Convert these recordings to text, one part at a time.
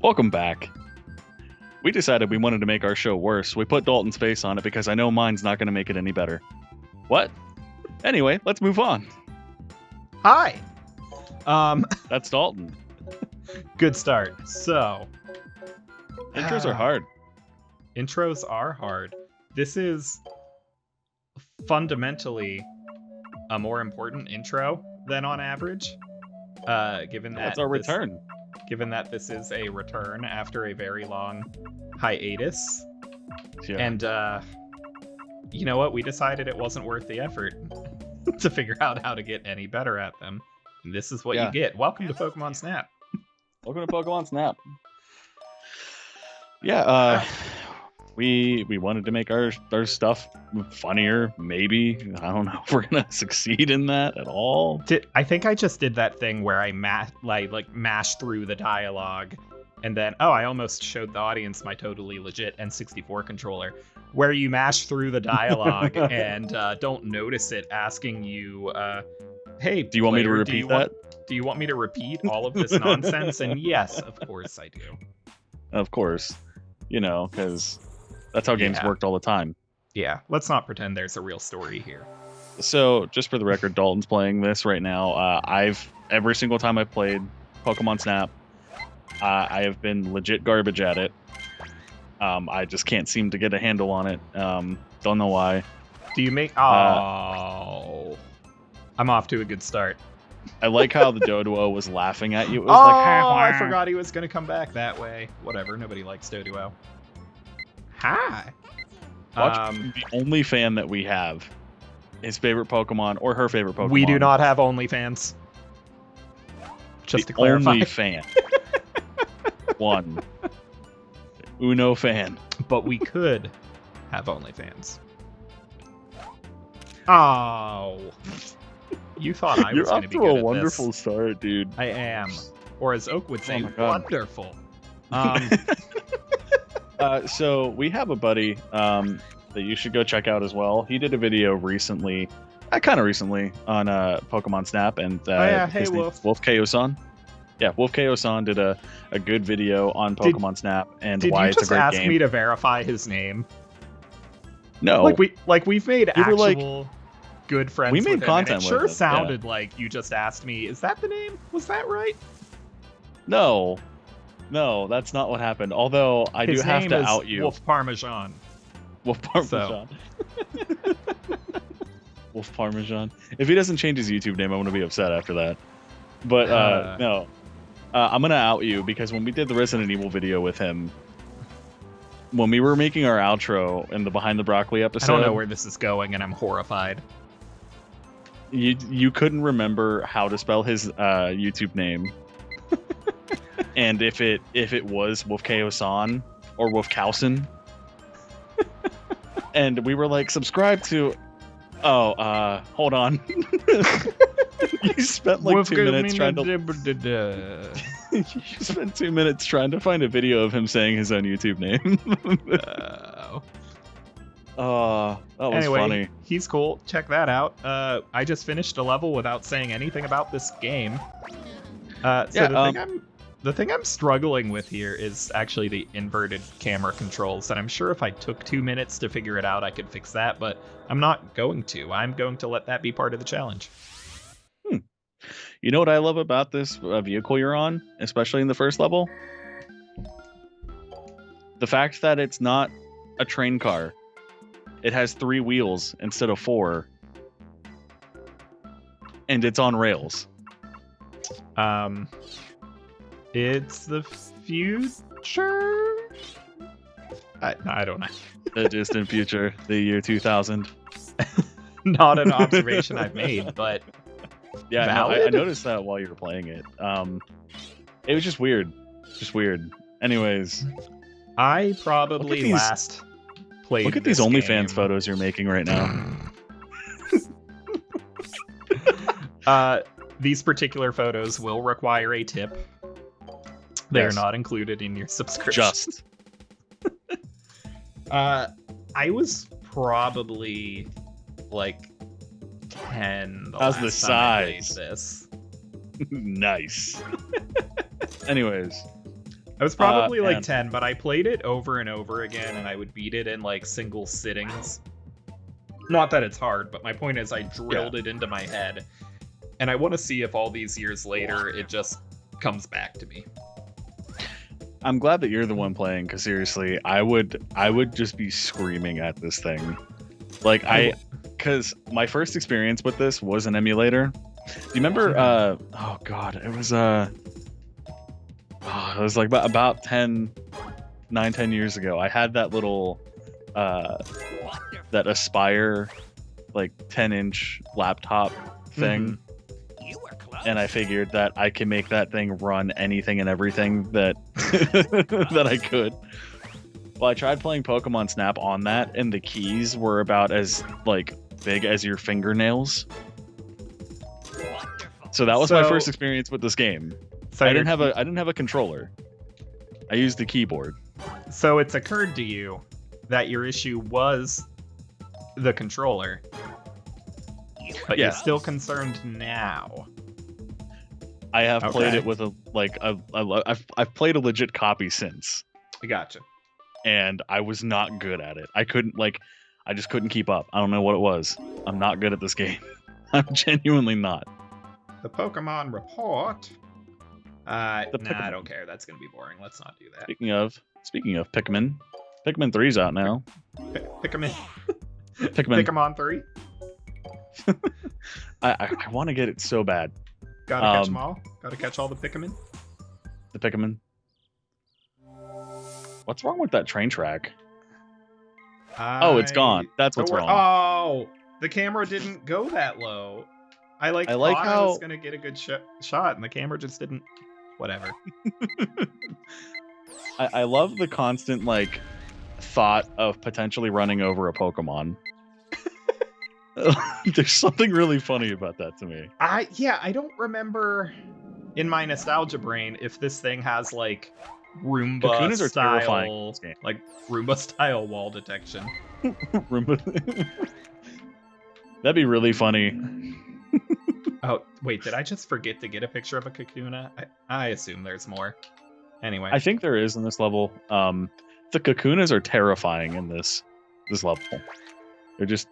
Welcome back. We decided we wanted to make our show worse. We put Dalton's face on it because I know mine's not going to make it any better. What? Anyway, let's move on. Hi. That's Dalton. Good start. So, Intros are hard. intros are hard. This is fundamentally a more important intro than on average. Given that That's our return. Given that this is a return after a very long hiatus. Yeah. And you know what? We decided it wasn't worth the effort to figure out how to get any better at them. And this is what you get. Welcome to Pokemon Snap. Welcome to Pokemon Snap. Yeah, we wanted to make our stuff funnier, maybe. I don't know if we're gonna succeed in that at all. I think I just did that thing where I mashed through the dialogue, and then I almost showed the audience my totally legit N64 controller, where you mash through the dialogue and don't notice it asking you, "Hey, do you want me to repeat that? Do you want me to repeat all of this nonsense?" And yes, of course I do. Of course, because that's how games worked all the time. Yeah, let's not pretend there's a real story here. So, just for the record, Dalton's playing this right now. Every single time I've played Pokemon Snap, I have been legit garbage at it. I just can't seem to get a handle on it. Don't know why. Do you make... I'm off to a good start. I like how the Doduo was laughing at you. It was I forgot he was going to come back that way. Whatever, nobody likes Doduo. Hi. Watch the only fan that we have. His favorite Pokemon, or her favorite Pokemon. We do not have OnlyFans. Just to clarify. Only fan. One. Uno fan. But we could have OnlyFans. Oh. You thought I was going to be good at this. You're off to a wonderful start, dude. I am. Or as Oak would say, wonderful. So we have a buddy that you should go check out as well. He did a video recently, kind of recently, on Pokemon Snap, and hey, Wolf KO-san. Yeah, Wolf KO-san did a good video on Pokemon Snap and why it's a great game. Did you just ask me to verify his name? No. We've made actual good friends. We made content with it. Sure sounded like you just asked me, is that the name? Was that right? No, that's not what happened. Although I do have to out you. Wolf Parmesan. Wolf Parmesan. Wolf Parmesan. If he doesn't change his YouTube name, I'm gonna be upset after that. But no, I'm gonna out you because when we did the Resident Evil video with him, when we were making our outro in the Behind the Broccoli episode, I don't know where this is going, and I'm horrified. You couldn't remember how to spell his YouTube name. And if it was Wolf KO-san or Wolf Kowson, and we were like, subscribe to, hold on, you spent like 2 minutes trying to. You spent 2 minutes trying to find a video of him saying his own YouTube name. That was funny. He's cool. Check that out. I just finished a level without saying anything about this game. The thing I'm struggling with here is actually the inverted camera controls, and I'm sure if I took 2 minutes to figure it out, I could fix that, but I'm not going to. I'm going to let that be part of the challenge. You know what I love about this vehicle you're on, especially in the first level? The fact that it's not a train car. It has 3 wheels instead of 4. And it's on rails. It's the future? I don't know. The distant future, the year 2000. Not an observation I've made, but yeah, no, I noticed that while you were playing it. It was just weird. Anyways, I probably last played. Look at these OnlyFans photos you're making right now. These particular photos will require a tip. They are not included in your subscription. Just. I was probably like 10. How's the size? This. Nice. Anyways, I was probably like Man. 10, but I played it over and over again, and I would beat it in like single sittings. Not that it's hard, but my point is I drilled it into my head, and I want to see if all these years later it just comes back to me. I'm glad that you're the one playing, because seriously, I would just be screaming at this thing. Like because my first experience with this was an emulator. Do you remember? Oh god, it was like about 10 years ago. I had that little that Aspire like 10-inch laptop thing. And I figured that I can make that thing run anything and everything that that I could. Well, I tried playing Pokemon Snap on that, and the keys were about as like big as your fingernails. So that was my first experience with this game. So I didn't have a controller. I used the keyboard. So it's occurred to you that your issue was the controller, but you're still concerned now. I have played it with I've played a legit copy since. I gotcha. And I was not good at it. I just couldn't keep up. I don't know what it was. I'm not good at this game. I'm genuinely not. The Pokemon report. Nah, I don't care. That's gonna be boring. Let's not do that. Speaking of Pikmin, Pikmin 3's out now. Pikmin. Pikmin. Pikmin 3. I want to get it so bad. Gotta catch them all. Gotta catch all the Pikmin. The Pikmin. What's wrong with that train track? Oh, it's gone. That's what's wrong. Oh, the camera didn't go that low. I like thought I was gonna get a good shot, and the camera just didn't. Whatever. I love the constant like thought of potentially running over a Pokemon. There's something really funny about that to me. I don't remember in my nostalgia brain if this thing has like Roomba style, like Roomba style wall detection. Roomba. That'd be really funny. Oh wait, did I just forget to get a picture of a Kakuna? I assume there's more. Anyway, I think there is in this level. The Kakunas are terrifying in this level. They're just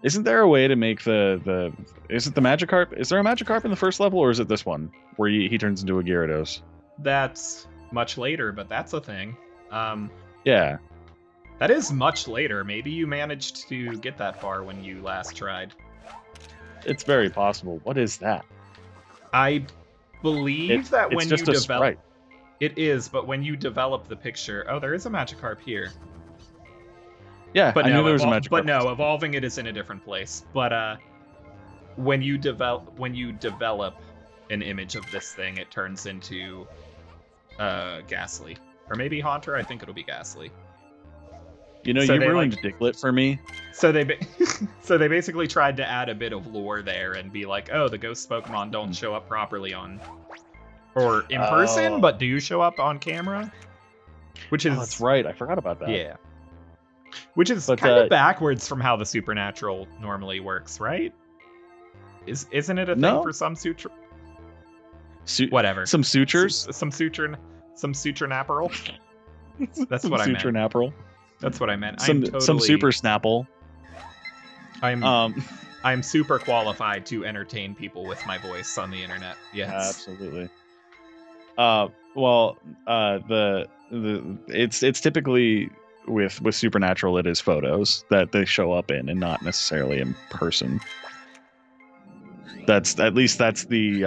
Isn't there a way to make is it the Magikarp? Is there a Magikarp in the first level, or is it this one where he turns into a Gyarados? That's much later, but that's a thing. Yeah. That is much later. Maybe you managed to get that far when you last tried. It's very possible. What is that? I believe that when you develop... Sprite. It is, but when you develop the picture... Oh, there is a Magikarp here. Yeah, but I knew there was a Magikarp. But no, evolving it is in a different place. But when you develop an image of this thing, it turns into Ghastly. Or maybe Haunter. I think it'll be Ghastly. You know, you ruined Diglett for me. So they basically tried to add a bit of lore there and be like, oh, the ghost Pokemon don't show up properly in person, but do show up on camera. Which is that's right. I forgot about that. Yeah. Which is kind of backwards from how the supernatural normally works, right? Isn't it a thing for some suture? Whatever. Some sutures. Some suture napperal. That's what I meant. Suture napperal. That's what I meant. Some super snapple. I'm super qualified to entertain people with my voice on the internet. Yes, absolutely. It's typically with supernatural, it is photos that they show up in, and not necessarily in person. That's the the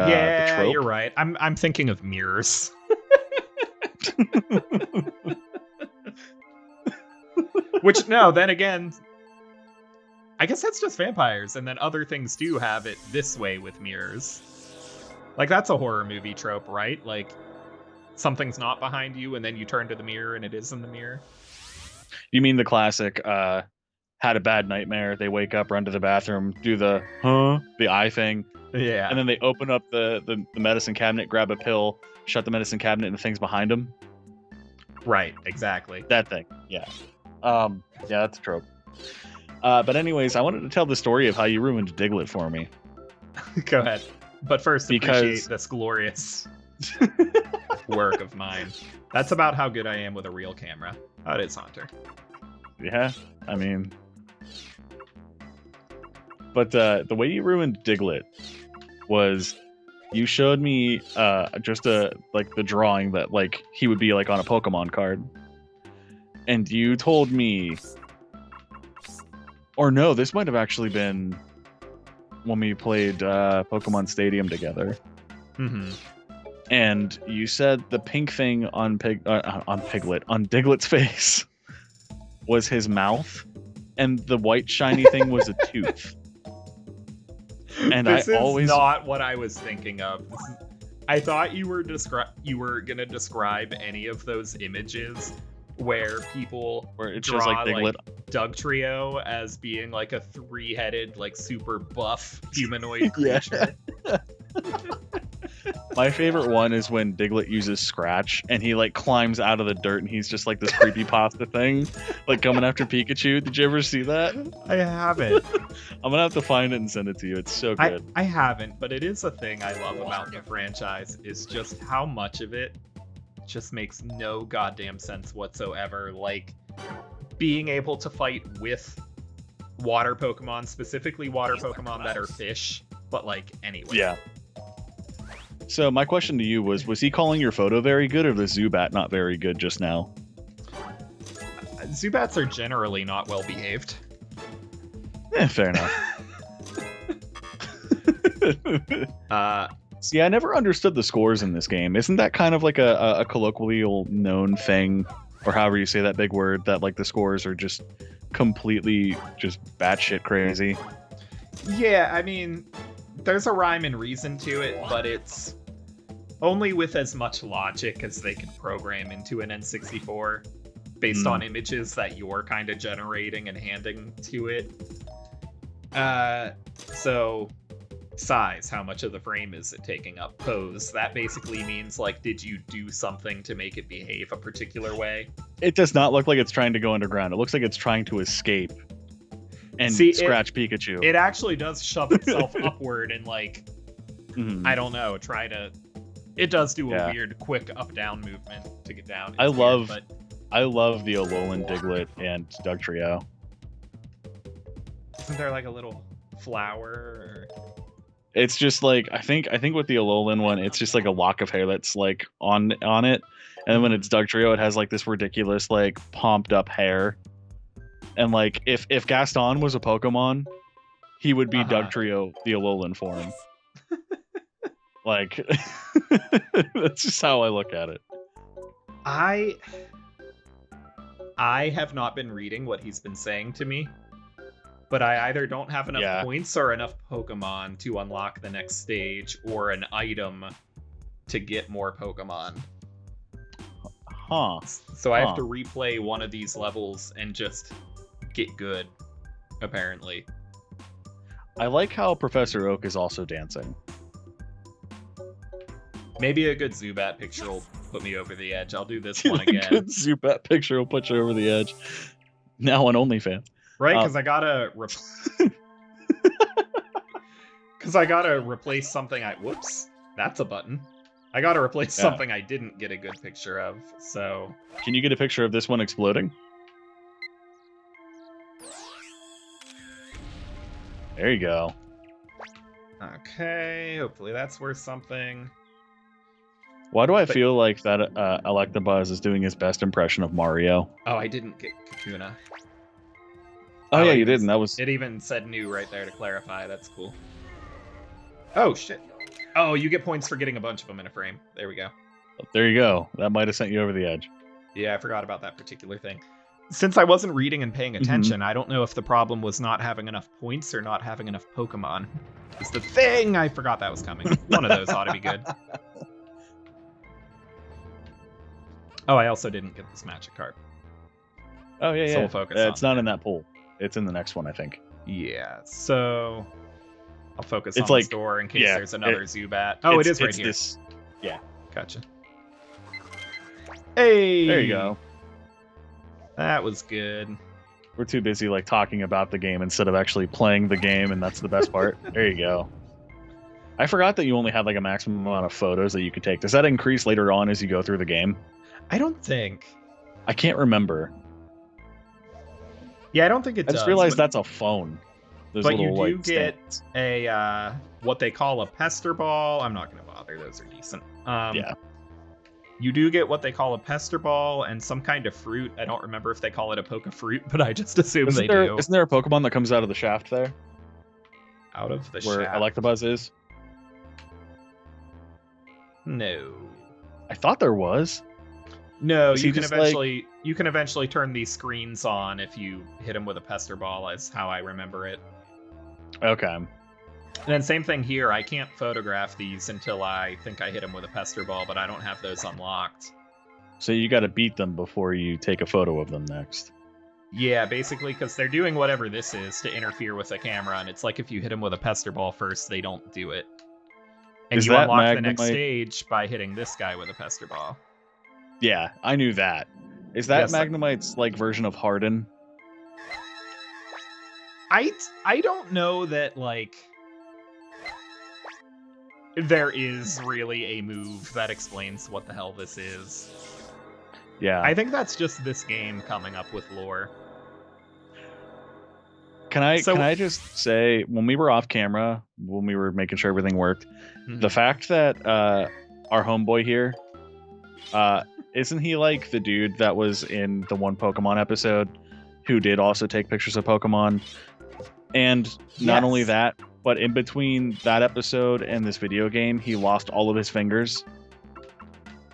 trope. You're right. I'm thinking of mirrors. Which, no, then again, I guess that's just vampires, and then other things do have it this way with mirrors. Like, that's a horror movie trope, right? Like, something's not behind you, and then you turn to the mirror, and it is in the mirror. You mean the classic, had a bad nightmare, they wake up, run to the bathroom, do the eye thing. Yeah. And then they open up the medicine cabinet, grab a pill, shut the medicine cabinet, and the thing's behind them. Right, exactly. That thing, yeah. Yeah, that's a trope. But anyways, I wanted to tell the story of how you ruined Diglett for me. Go ahead. But first, Because- appreciate this glorious work of mine. That's about how good I am with a real camera. Oh, it is Haunter. Yeah, I mean, but the way you ruined Diglett was you showed me just like the drawing that like he would be like on a Pokemon card, and you told me, or no, this might have actually been when we played Pokemon Stadium together. Mm-hmm. And you said the pink thing on Diglett's face was his mouth, and the white shiny thing was a tooth. And This I is always not what I was thinking of. I thought you were gonna describe any of those images where people where it's draw just like Diglett. Dugtrio as being like a three-headed, like super buff humanoid Yeah. creature. My favorite one is when Diglett uses Scratch and he like climbs out of the dirt and he's just like this creepypasta thing, like coming after Pikachu. Did you ever see that? I haven't. I'm gonna have to find it and send it to you. It's so good. I haven't, but it is a thing I love about the franchise, is just how much of it just makes no goddamn sense whatsoever. Like, being able to fight with water Pokemon, specifically water Pokemon that are fish, but like, anyway. Yeah. So my question to you was he calling your photo very good or the Zubat not very good just now? Zubats are generally not well behaved. Fair enough. See, I never understood the scores in this game. Isn't that kind of like a colloquial known thing, or however you say that big word, that like the scores are just completely just batshit crazy? Yeah, I mean, there's a rhyme and reason to it, but it's only with as much logic as they can program into an N64 based on images that you're kind of generating and handing to it. So size, how much of the frame is it taking up? Pose, that basically means like, did you do something to make it behave a particular way? It does not look like it's trying to go underground. It looks like it's trying to escape and scratch Pikachu. It actually does shove itself upward and like, I don't know, try to... It does do a weird, quick up-down movement to get down. I love the Alolan Diglett and Dugtrio. Isn't there like a little flower? It's just like I think with the Alolan one, it's just like a lock of hair that's like on it, and then when it's Dugtrio, it has like this ridiculous like pumped up hair. And like if Gaston was a Pokemon, he would be Dugtrio, the Alolan form. Like that's just how I look at it. I have not been reading what he's been saying to me, but I either don't have enough points or enough Pokemon to unlock the next stage or an item to get more Pokemon. So I have to replay one of these levels and just get good, apparently. I like how Professor Oak is also dancing. Maybe a good Zubat picture will put me over the edge. I'll do this one again. A good Zubat picture will put you over the edge. Now on OnlyFans. Right, because I gotta replace something whoops, that's a button. I gotta replace something I didn't get a good picture of, so... Can you get a picture of this one exploding? There you go. Okay, hopefully that's worth something. Why do I feel like that Electabuzz is doing his best impression of Mario? Oh, I didn't get Kakuna. Oh yeah, you didn't. That was... It even said new right there to clarify. That's cool. Oh, shit. Oh, you get points for getting a bunch of them in a frame. There we go. There you go. That might have sent you over the edge. Yeah, I forgot about that particular thing. Since I wasn't reading and paying attention, I don't know if the problem was not having enough points or not having enough Pokemon. It's the thing! I forgot that was coming. One of those ought to be good. Oh, I also didn't get this magic card. Oh, yeah, yeah. So we'll focus on it's not in that pool. It's in the next one, I think. Yeah, so... I'll focus on like, the store in case there's another Zubat. Oh, it is right here. Yeah. Gotcha. Hey! There you go. That was good. We're too busy like talking about the game instead of actually playing the game, and that's the best part. There you go. I forgot that you only had like a maximum amount of photos that you could take. Does that increase later on as you go through the game? I don't think. I can't remember. Yeah, I don't think it I does. just realized that's a phone. Those But you little, do like, get stands. a what they call a pester ball. I'm not going to bother; those are decent. Yeah. You do get what they call a pester ball and some kind of fruit. I don't remember if they call it a poke of fruit, but I just assume they do. Isn't there a Pokemon that comes out of the shaft there? Out of the Where shaft? Electabuzz is? No. I thought there was. No, Is you he can just, eventually you can eventually turn these screens on if you hit him with a pester ball, is how I remember it. Okay. And then same thing here. I can't photograph these until I think I hit him with a pester ball, but I don't have those unlocked. So you got to beat them before you take a photo of them next. Yeah, basically, because they're doing whatever this is to interfere with the camera, and it's like if you hit them with a pester ball first, they don't do it. And Is you that unlock the next Magnemite? stage by hitting this guy with a pester ball. Yeah, I knew that. Is that Yes, Magnemite's like version of Harden? I don't know that, like, there is really a move that explains what the hell this is. Yeah. I think that's just this game coming up with lore. Can I just say, when we were off camera, when we were making sure everything worked, the fact that our homeboy here, isn't he like the dude that was in the one Pokemon episode who did also take pictures of Pokemon? And not only that, but in between that episode and this video game, he lost all of his fingers.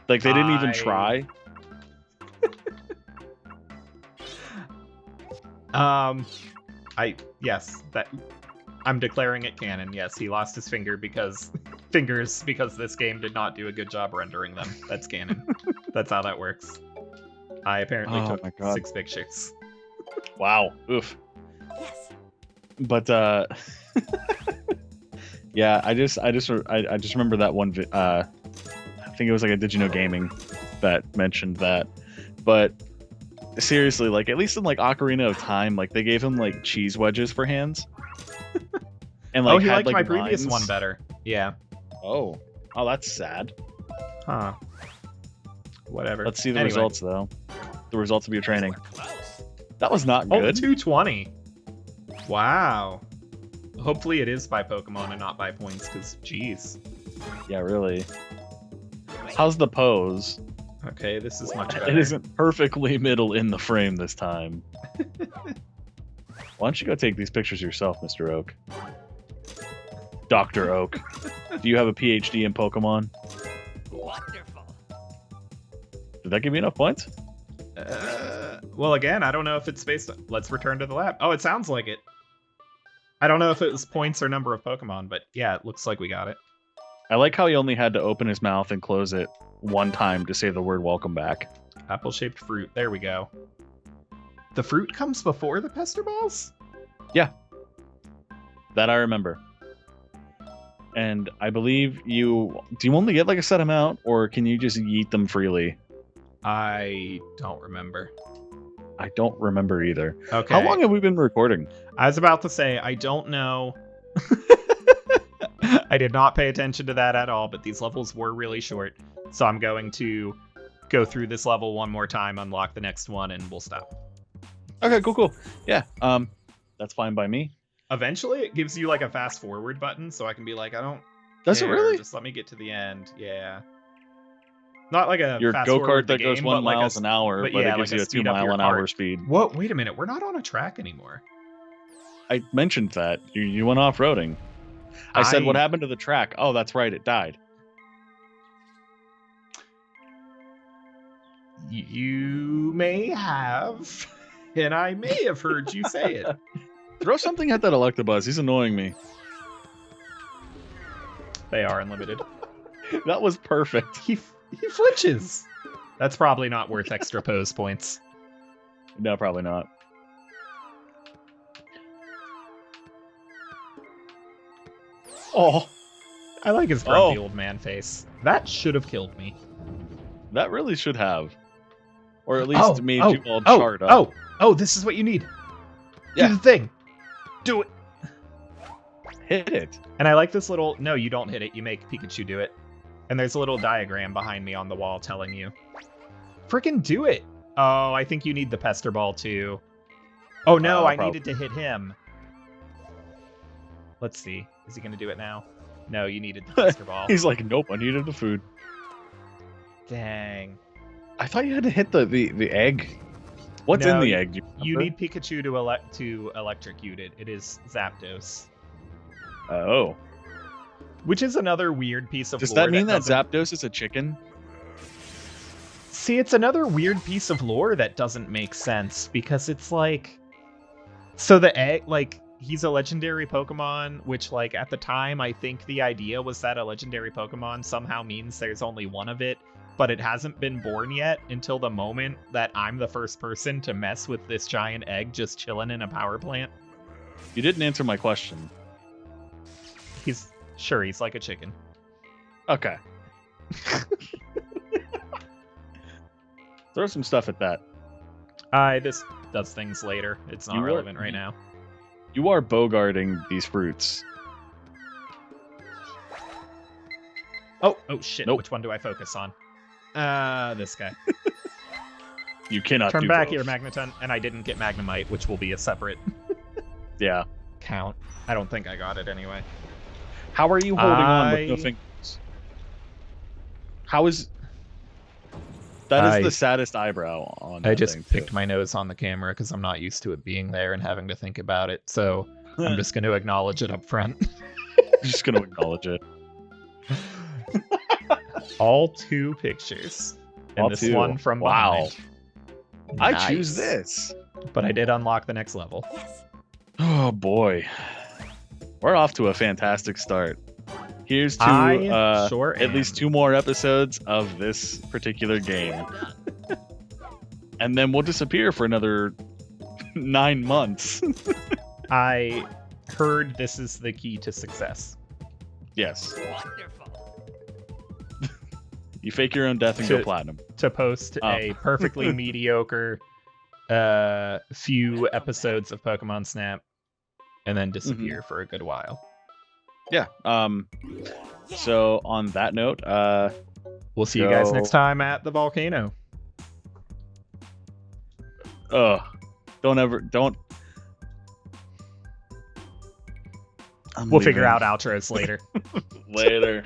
Like, they didn't even try. I'm declaring it canon. Yes, he lost his fingers because this game did not do a good job rendering them. That's canon. That's how that works. I apparently took 6 pictures. Wow. Oof. Yes. But yeah, I just remember that one. I think it was like a Did You Know Gaming that mentioned that. But seriously, like, at least in like Ocarina of Time, like, they gave him like cheese wedges for hands. And like, he had, liked like, my previous lines. one better. Yeah. Oh, that's sad. Huh. Whatever. Let's see the results though. The results of your training. That was not Oh, good. 220. Wow. Hopefully it is by Pokemon and not by points, because, jeez. Yeah, really. How's the pose? Okay, this is much better. It isn't perfectly middle in the frame this time. Why don't you go take these pictures yourself, Mr. Oak? Dr. Oak. Do you have a PhD in Pokemon? Wonderful. Did that give you enough points? Well, again, I don't know if it's based on... Let's return to the lab. Oh, it sounds like it. I don't know if it was points or number of Pokemon, but yeah, it looks like we got it. I like how he only had to open his mouth and close it one time to say the word welcome back. Apple-shaped fruit. There we go. The fruit comes before the pester balls? Yeah. That I remember. And I believe do you only get like a set amount, or can you just yeet them freely? I don't remember. I don't remember either. Okay. How long have we been recording? I was about to say, I don't know. I did not pay attention to that at all, but these levels were really short. So I'm going to go through this level one more time, unlock the next one, and we'll stop. Okay, cool. Yeah, that's fine by me. Eventually, it gives you like a fast forward button, so I can be like, I don't Does it care, really? Just let me get to the end. Yeah. Not like a Your fast go-kart forward that the goes game, 1 but like miles an hour, but yeah, it gives like you a 2 speed up mile your an hour cart. speed. Whoa, wait a minute. We're not on a track anymore. I mentioned that. You went off-roading. I said, what happened to the track? Oh, that's right, it died. You may have, and I may have heard you say it. Throw something at that Electabuzz. He's annoying me. They are unlimited. That was perfect. He flinches. That's probably not worth extra pose points. No, probably not. Oh, I like his grumpy old man face. That should have killed me. that really should have. Or at least made you all charred up. Oh, this is what you need. Yeah. Do the thing. Do it. hit it. And I like this little... No, you don't hit it. You make Pikachu do it. And there's a little diagram behind me on the wall telling you. Freaking do it! Oh, I think you need the Pester Ball, too. Oh, no, I needed to hit him. Let's see. Is he going to do it now? No, you needed the Pester Ball. He's like, nope, I needed the food. Dang. I thought you had to hit the egg. What's in the egg? Do You need Pikachu to electrocute it. It is Zapdos. Oh. Which is another weird piece of Does lore. that mean that Zapdos is a chicken? See, it's another weird piece of lore that doesn't make sense, because it's like... So the egg, like, he's a legendary Pokemon, which, like, at the time, I think the idea was that a legendary Pokemon somehow means there's only one of it, but it hasn't been born yet until the moment that I'm the first person to mess with this giant egg just chilling in a power plant. You didn't answer my question. He's like a chicken. Okay. Throw some stuff at that. This does things later. It's not relevant right now. You are bogarting these fruits. Oh shit. Nope. Which one do I focus on? This guy. You cannot Turn do back both. here, Magneton. And I didn't get Magnemite, which will be a separate Yeah. count. I don't think I got it anyway. How are you holding on with no fingers? How is... That is the saddest eyebrow on that I just thing, picked too. my nose on the camera because I'm not used to it being there and having to think about it. So I'm just going to acknowledge it up front. Just going to acknowledge it. All 2 pictures. And All this 2. one from Wow. behind. I choose Nice. this. But I did unlock the next level. Yes. Oh boy. We're off to a fantastic start. Here's to I sure at least 2 more episodes of this particular game. And then we'll disappear for another 9 months. I heard this is the key to success. Yes. Wonderful. You fake your own death and go platinum. To post a perfectly mediocre few episodes of Pokemon Snap and then disappear for a good while. Yeah. So on that note, We'll see you guys next time at the volcano. don't. We'll figure out outros later. Later.